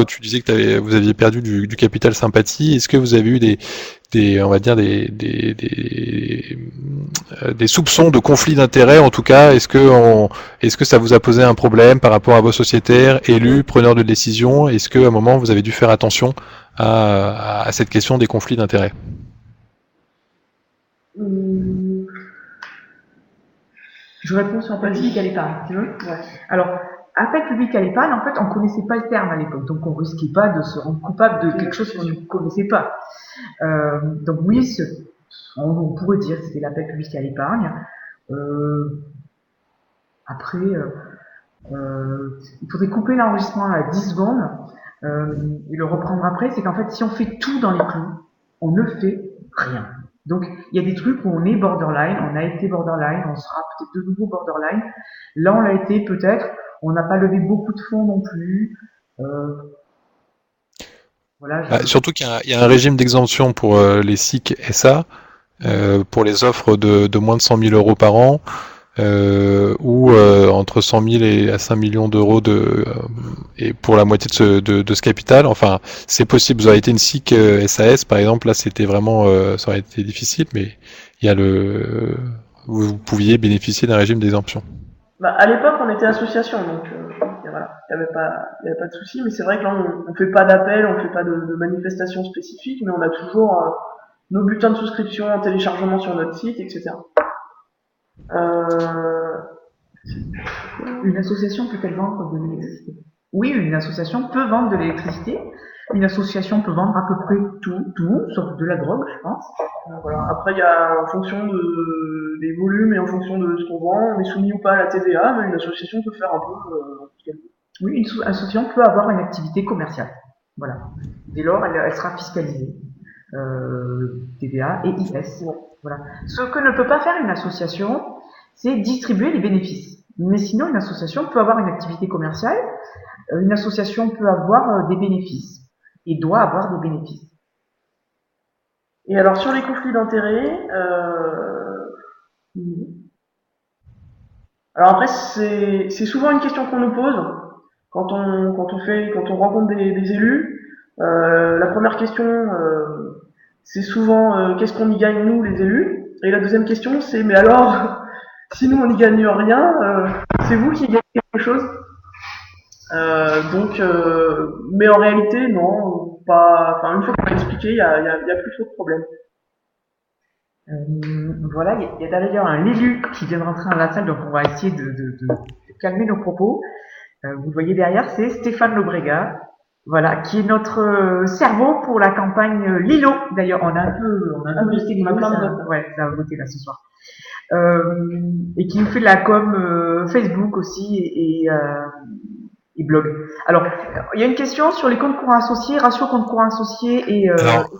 tu disais que vous aviez perdu du capital sympathie, est-ce que vous avez eu des on va dire des soupçons de conflit d'intérêts, en tout cas, est-ce que ça vous a posé un problème par rapport à vos sociétaires, élus, preneurs de décision, est-ce qu'à un moment vous avez dû faire attention à cette question des conflits d'intérêts? Je réponds sur appel public à l'épargne, tu veux? Ouais. Alors, appel public à l'épargne, en fait, on connaissait pas le terme à l'époque, donc on risquait pas de se rendre coupable de quelque chose qu'on ne connaissait pas. Donc oui, on pourrait dire que c'était l'appel public à l'épargne. Après, il faudrait couper l'enregistrement à 10 secondes et le reprendre après. C'est qu'en fait, si on fait tout dans les clous, on ne fait rien. Donc, il y a des trucs où on est borderline, on a été borderline, on sera peut-être de nouveau borderline. Là, on l'a été peut-être, on n'a pas levé beaucoup de fonds non plus. Voilà, surtout qu'il y a un régime d'exemption pour les SIC SA, pour les offres de moins de 100 000 euros par an, ou entre 100 000 et à 5 millions d'euros et pour la moitié de ce capital. Enfin, c'est possible. Vous avez été une SIC SAS, par exemple, là c'était vraiment, ça aurait été difficile, mais il y a vous pouviez bénéficier d'un régime d'exemption. À l'époque, on était association, donc il y voilà, il y avait pas de souci. Mais c'est vrai que là, on fait pas d'appel, on fait pas de manifestations spécifiques, mais on a toujours nos bulletins de souscription en téléchargement sur notre site, etc. Euh, Une association peut-elle vendre de l'électricité? Oui, une association peut vendre de l'électricité. Une association peut vendre à peu près tout, sauf de la drogue, je pense. voilà. Après, il y a en fonction des volumes et en fonction de ce qu'on vend, on est soumis ou pas à la TVA, mais une association peut faire un peu ce qu'elle veut. Oui, une association peut avoir une activité commerciale. Voilà. Dès lors, elle sera fiscalisée. TVA et IS. Voilà. Ce que ne peut pas faire une association, c'est distribuer les bénéfices. Mais sinon, une association peut avoir une activité commerciale, une association peut avoir des bénéfices et doit avoir des bénéfices. Et alors sur les conflits d'intérêts, alors après c'est souvent une question qu'on nous pose quand on rencontre des élus. La première question c'est souvent qu'est-ce qu'on y gagne nous les élus, et la deuxième question c'est mais alors si nous on n'y gagne rien, c'est vous qui gagnez quelque chose. Mais en réalité, non, pas. Enfin, une fois qu'on a expliqué, il y a plus trop de problèmes. Voilà, il y a d'ailleurs un élu qui vient de rentrer dans la salle, donc on va essayer de calmer nos propos. Vous le voyez derrière, c'est Stéphane Lobrega, voilà, qui est notre cerveau pour la campagne Lilo. D'ailleurs, on a un peu boosté les votes, ouais, ça va voter là ce soir. Et qui nous fait de la com Facebook aussi et blog. Alors, il y a une question sur les comptes courants associés, ratio compte courant associé et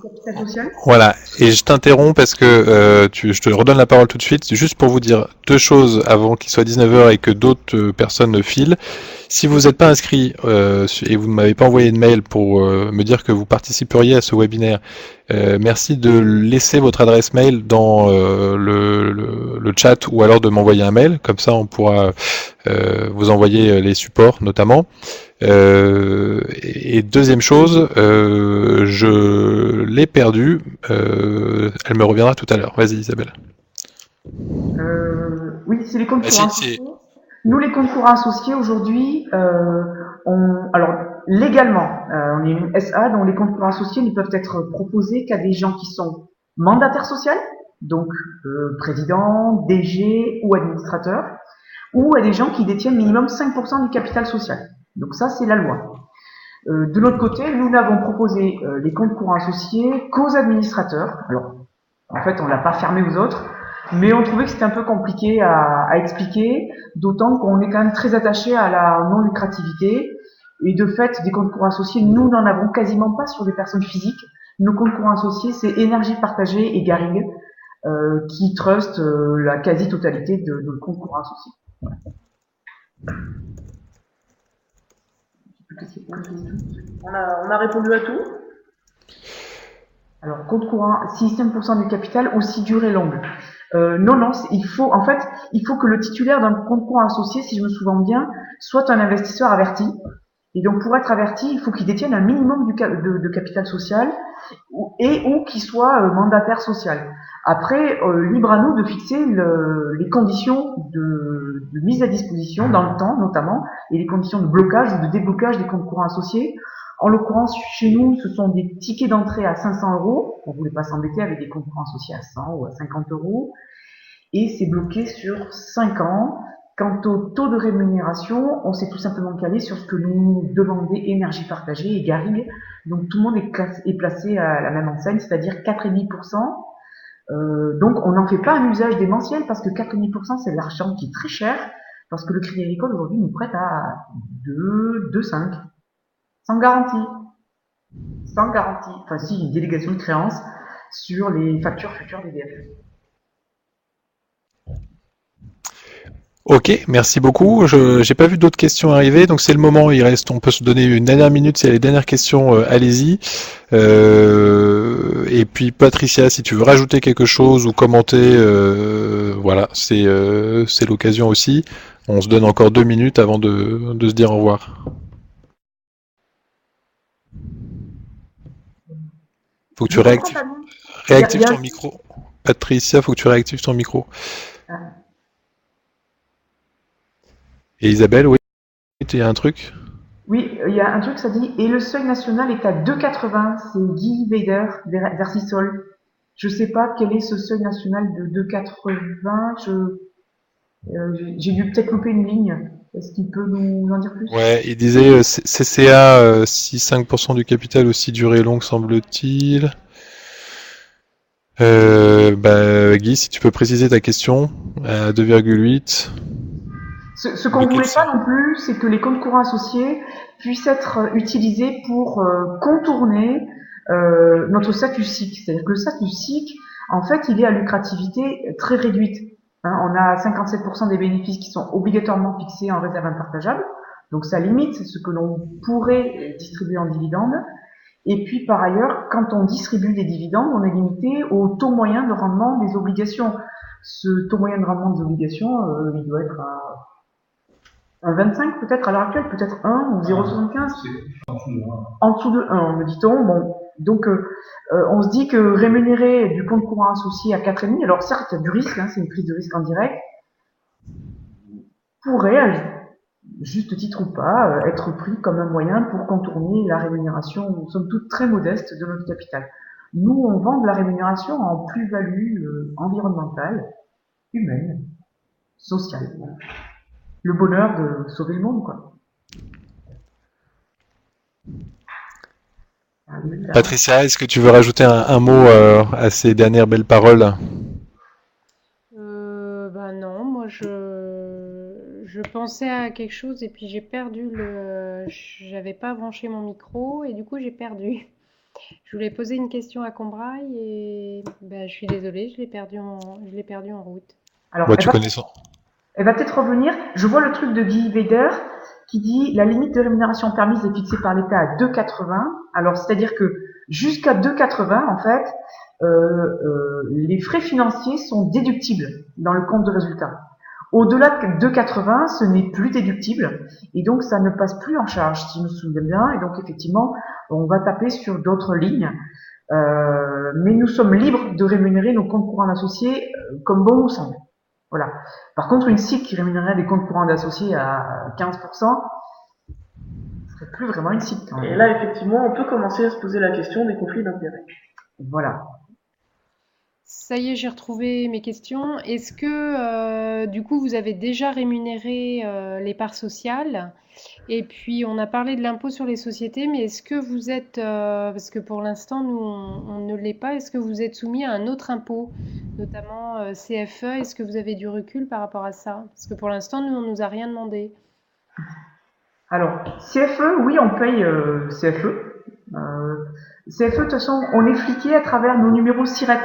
capital social. Voilà, et je t'interromps parce que je te redonne la parole tout de suite, juste pour vous dire deux choses avant qu'il soit 19h et que d'autres personnes filent. Si vous n'êtes pas inscrit et vous ne m'avez pas envoyé de mail pour me dire que vous participeriez à ce webinaire, merci de laisser votre adresse mail dans le chat ou alors de m'envoyer un mail, comme ça on pourra vous envoyer les supports notamment. Et deuxième chose, je l'ai perdue, elle me reviendra tout à l'heure. Vas-y Isabelle. Oui, c'est les comptes courants associés. Nous, les comptes courants associés, aujourd'hui, alors légalement, on est une SA dont les comptes courants associés ne peuvent être proposés qu'à des gens qui sont mandataires sociaux, donc président, DG ou administrateur, ou à des gens qui détiennent minimum 5% du capital social. Donc ça, c'est la loi. De l'autre côté, nous n'avons proposé les comptes courants associés qu'aux administrateurs. Alors, en fait, on l'a pas fermé aux autres, mais on trouvait que c'était un peu compliqué à expliquer, d'autant qu'on est quand même très attaché à la non-lucrativité. Et de fait, des comptes courants associés, nous n'en avons quasiment pas sur des personnes physiques. Nos comptes courants associés, c'est Énergie Partagée et Garrigue, qui trustent la quasi-totalité de nos comptes courants associés. Voilà. On a répondu à tout. Alors, compte courant, si 5% du capital ou si durée longue. Non, il faut que le titulaire d'un compte courant associé, si je me souviens bien, soit un investisseur averti. Et donc, pour être averti, il faut qu'il détienne un minimum de capital social ou qu'il soit mandataire social. Après, libre à nous de fixer les conditions de mise à disposition dans le temps, notamment, et les conditions de blocage ou de déblocage des comptes courants associés. En l'occurrence, chez nous, ce sont des tickets d'entrée à 500 €. On ne voulait pas s'embêter avec des comptes courants associés à 100 ou à 50 €. Et c'est bloqué sur 5 ans. Quant au taux de rémunération, on s'est tout simplement calé sur ce que nous demandait Énergie Partagée et Garrigue. Donc tout le monde est placé à la même enseigne, c'est-à-dire 4,5%. Donc on n'en fait pas un usage démentiel parce que 4,5% c'est de l'argent qui est très cher, parce que le Crédit Agricole aujourd'hui nous prête à 2,5. Sans garantie. Enfin si, une délégation de créance sur les factures futures d'EDF. Ok, merci beaucoup. J'ai pas vu d'autres questions arriver, donc c'est le moment. On peut se donner une dernière minute. S'il y a les dernières questions, allez-y. Et puis Patricia, si tu veux rajouter quelque chose ou commenter, voilà, c'est l'occasion aussi. On se donne encore 2 minutes avant de se dire au revoir. Faut que tu réactives ton micro. Patricia, faut que tu réactives ton micro. Et Isabelle, oui. il y a un truc? Oui, il y a un truc, ça dit, et le seuil national est à 2,80. C'est Guy Weider, Versissol. Je sais pas quel est ce seuil national de 2,80. J'ai dû peut-être louper une ligne. Est-ce qu'il peut nous en dire plus? Ouais, il disait CCA, si 5% du capital aussi durée longue, semble-t-il. Guy, si tu peux préciser ta question, à 2,8. Ce qu'on Lequel voulait c'est? pas non plus, c'est que les comptes courants associés puissent être utilisés pour contourner notre statut SIC. C'est-à-dire que le statut SIC, en fait, il est à lucrativité très réduite. Hein, on a 57% des bénéfices qui sont obligatoirement fixés en réserve impartageable. Donc ça limite ce que l'on pourrait distribuer en dividendes. Et puis par ailleurs, quand on distribue des dividendes, on est limité au taux moyen de rendement des obligations. Ce taux moyen de rendement des obligations, il doit être à un 25 peut-être à l'heure actuelle, peut-être 1 ou 0,75. En dessous de 1, me dit-on. Bon, donc on se dit que rémunérer du compte courant associé à 4,5, alors certes, il y a du risque, hein, c'est une prise de risque en direct, pourrait, à juste titre ou pas, être pris comme un moyen pour contourner la rémunération, somme toute très modeste, de notre capital. Nous, on vend de la rémunération en plus-value environnementale, humaine, sociale. Le bonheur de sauver le monde, quoi. Patricia, est-ce que tu veux rajouter un mot à ces dernières belles paroles? Bah non, moi je pensais à quelque chose et puis j'ai perdu j'avais pas branché mon micro et du coup j'ai perdu. Je voulais poser une question à Combraille et bah, je suis désolée, je l'ai perdu en route. Alors, Bah, tu connais ça. elle va peut-être revenir. Je vois le truc de Guy Weider qui dit la limite de rémunération permise est fixée par l'État à 2,80. Alors, c'est-à-dire que jusqu'à 2,80, en fait, les frais financiers sont déductibles dans le compte de résultat. Au-delà de 2,80, ce n'est plus déductible et donc ça ne passe plus en charge, si je me souviens bien. Et donc, effectivement, on va taper sur d'autres lignes. Mais nous sommes libres de rémunérer nos comptes courants associés comme bon nous semble. Voilà. Par contre, une SIC qui rémunérerait des comptes courants d'associés à 15%, ce serait plus vraiment une SIC quand même. Et là, effectivement, on peut commencer à se poser la question des conflits d'intérêts. Voilà. Ça y est, j'ai retrouvé mes questions. Est-ce que du coup vous avez déjà rémunéré les parts sociales? Et puis on a parlé de l'impôt sur les sociétés, mais est-ce que vous êtes, parce que pour l'instant nous on ne l'est pas, est-ce que vous êtes soumis à un autre impôt, notamment CFE? Est-ce que vous avez du recul par rapport à ça? Parce que pour l'instant nous on nous a rien demandé. Alors, CFE, oui, on paye CFE. CFE, de toute façon, on est fliqué à travers nos numéros SIRET.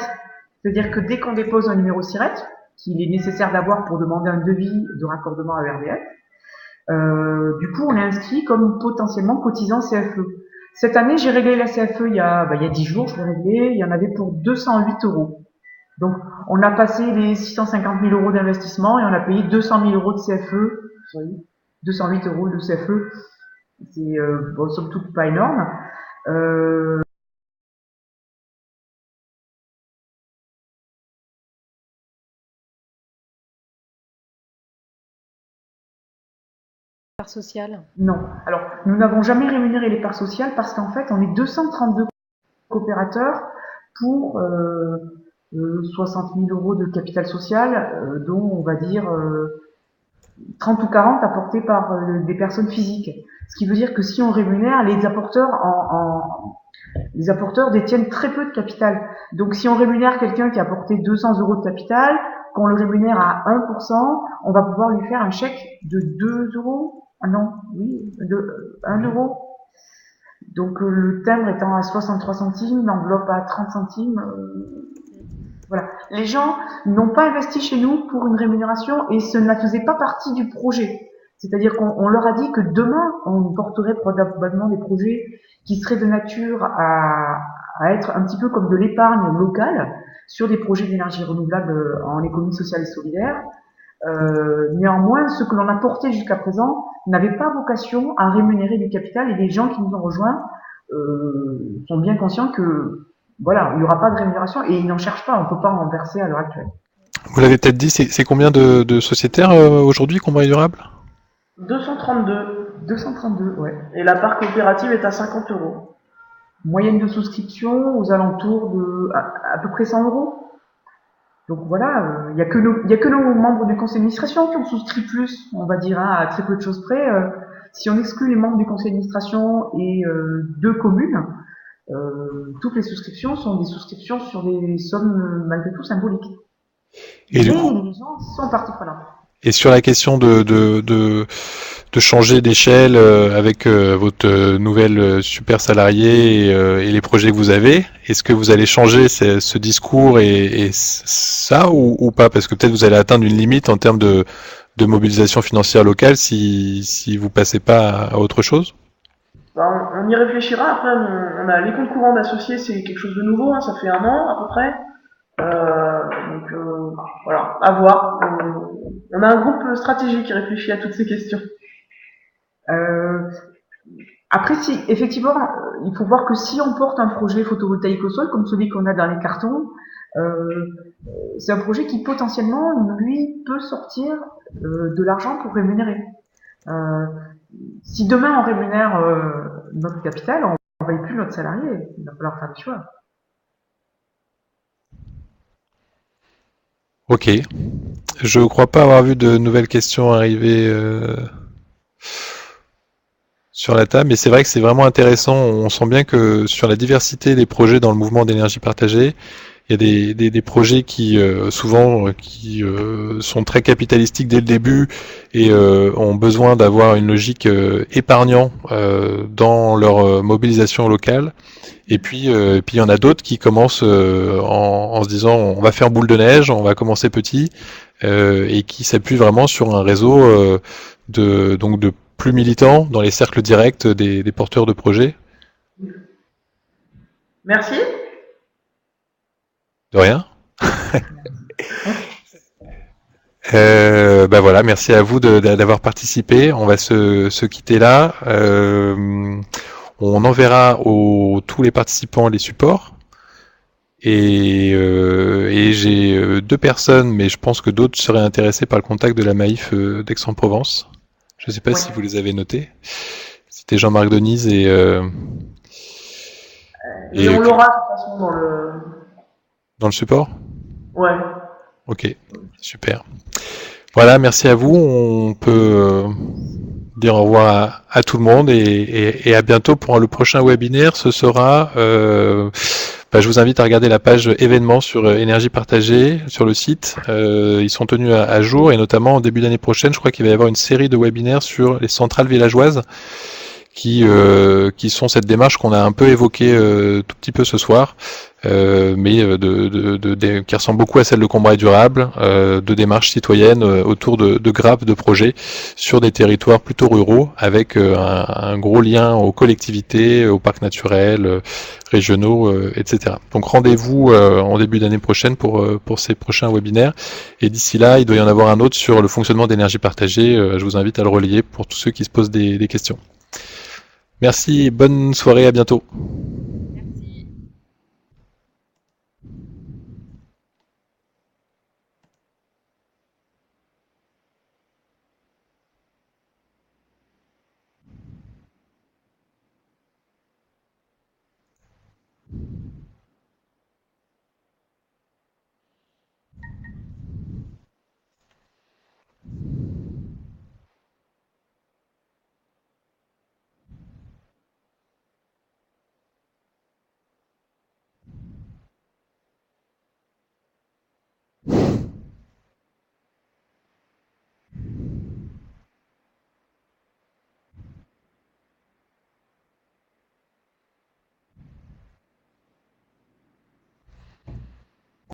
C'est-à-dire que dès qu'on dépose un numéro SIRET, qu'il est nécessaire d'avoir pour demander un devis de raccordement à RDF, du coup, on est inscrit comme potentiellement cotisant CFE. Cette année, j'ai réglé la CFE il y a 10 jours, je l'ai réglé, il y en avait pour 208 euros. Donc, on a passé les 650 000 euros d'investissement et on a payé 200 000 euros de CFE. 208 euros de CFE, c'est bon, somme toute pas énorme. Part sociale. Non. Alors, nous n'avons jamais rémunéré les parts sociales parce qu'en fait, on est 232 coopérateurs pour 60 000 euros de capital social, dont on va dire 30 ou 40 apportés par des personnes physiques. Ce qui veut dire que si on rémunère, les apporteurs détiennent très peu de capital. Donc si on rémunère quelqu'un qui a apporté 200 euros de capital, qu'on le rémunère à 1%, on va pouvoir lui faire un chèque de 2 euros. Ah non, oui, de 1 euro. Donc le timbre étant à 63 centimes, l'enveloppe à 30 centimes. Voilà. Les gens n'ont pas investi chez nous pour une rémunération et ce ne faisait pas partie du projet. C'est-à-dire qu'on leur a dit que demain, on porterait probablement des projets qui seraient de nature à être un petit peu comme de l'épargne locale sur des projets d'énergie renouvelable en économie sociale et solidaire. Néanmoins, ce que l'on a porté jusqu'à présent n'avait pas vocation à rémunérer du capital et les gens qui nous ont rejoints sont bien conscients que voilà, il n'y aura pas de rémunération et ils n'en cherchent pas, on ne peut pas en verser à l'heure actuelle. Vous l'avez peut-être dit, c'est combien de sociétaires aujourd'hui, Combraille Durable? 232. 232, ouais. Et la part coopérative est à 50 euros. Moyenne de souscription aux alentours de à peu près 100 euros. Donc voilà, il y a que nos membres du conseil d'administration qui ont souscrit plus, on va dire, hein, à très peu de choses près. Si on exclut les membres du conseil d'administration et 2 communes, toutes les souscriptions sont des souscriptions sur des sommes malgré tout symboliques. Et Mais du coup, les gens sont partie prenante. et sur la question de changer d'échelle avec votre nouvelle super salarié et les projets que vous avez, est-ce que vous allez changer ce discours et ça ou pas? Parce que peut-être vous allez atteindre une limite en termes de mobilisation financière locale si vous passez pas à autre chose? Bah, on y réfléchira. Après, on a les comptes courants d'associés, c'est quelque chose de nouveau, hein, ça fait 1 an à peu près. Donc voilà, à voir. On a un groupe stratégique qui réfléchit à toutes ces questions. Euh, Après, si effectivement, il faut voir que si on porte un projet photovoltaïque au sol, comme celui qu'on a dans les cartons, euh, c'est un projet qui potentiellement, lui, peut sortir de l'argent pour rémunérer. Euh, Si demain on rémunère notre capital, on ne paye plus notre salarié. Il va falloir faire des choix. Ok. Je crois pas avoir vu de nouvelles questions arriver sur la table, mais c'est vrai que c'est vraiment intéressant. On sent bien que sur la diversité des projets dans le mouvement d'énergie partagée, il y a des projets qui souvent qui sont très capitalistiques dès le début et ont besoin d'avoir une logique épargnant dans leur mobilisation locale. Et puis il y en a d'autres qui commencent en se disant on va faire boule de neige, on va commencer petit et qui s'appuient vraiment sur un réseau donc de plus militants dans les cercles directs des porteurs de projets. Merci. De rien. Ben voilà, merci à vous d'avoir participé. On va se quitter là. On enverra tous les participants les supports. Et j'ai 2 personnes, mais je pense que d'autres seraient intéressés par le contact de la Maïf d'Aix-en-Provence. Je ne sais pas Ouais. si vous les avez notés. C'était Jean-Marc Denise Et et on l'aura de toute façon dans le support. Ouais. Ok, super. Voilà, merci à vous. On peut dire au revoir à tout le monde et à bientôt pour le prochain webinaire. Ce sera, je vous invite à regarder la page événements sur Énergie Partagée sur le site. Ils sont tenus à jour et notamment en début d'année prochaine, je crois qu'il va y avoir une série de webinaires sur les centrales villageoises qui sont cette démarche qu'on a un peu évoquée tout petit peu ce soir, mais qui ressemble beaucoup à celle de Combrailles Durable, de démarches citoyennes autour de grappes de projets sur des territoires plutôt ruraux, avec un gros lien aux collectivités, aux parcs naturels, régionaux, etc. Donc rendez-vous en début d'année prochaine pour ces prochains webinaires, et d'ici là, il doit y en avoir un autre sur le fonctionnement d'énergie partagée. Je vous invite à le relayer pour tous ceux qui se posent des questions. Merci, bonne soirée, à bientôt.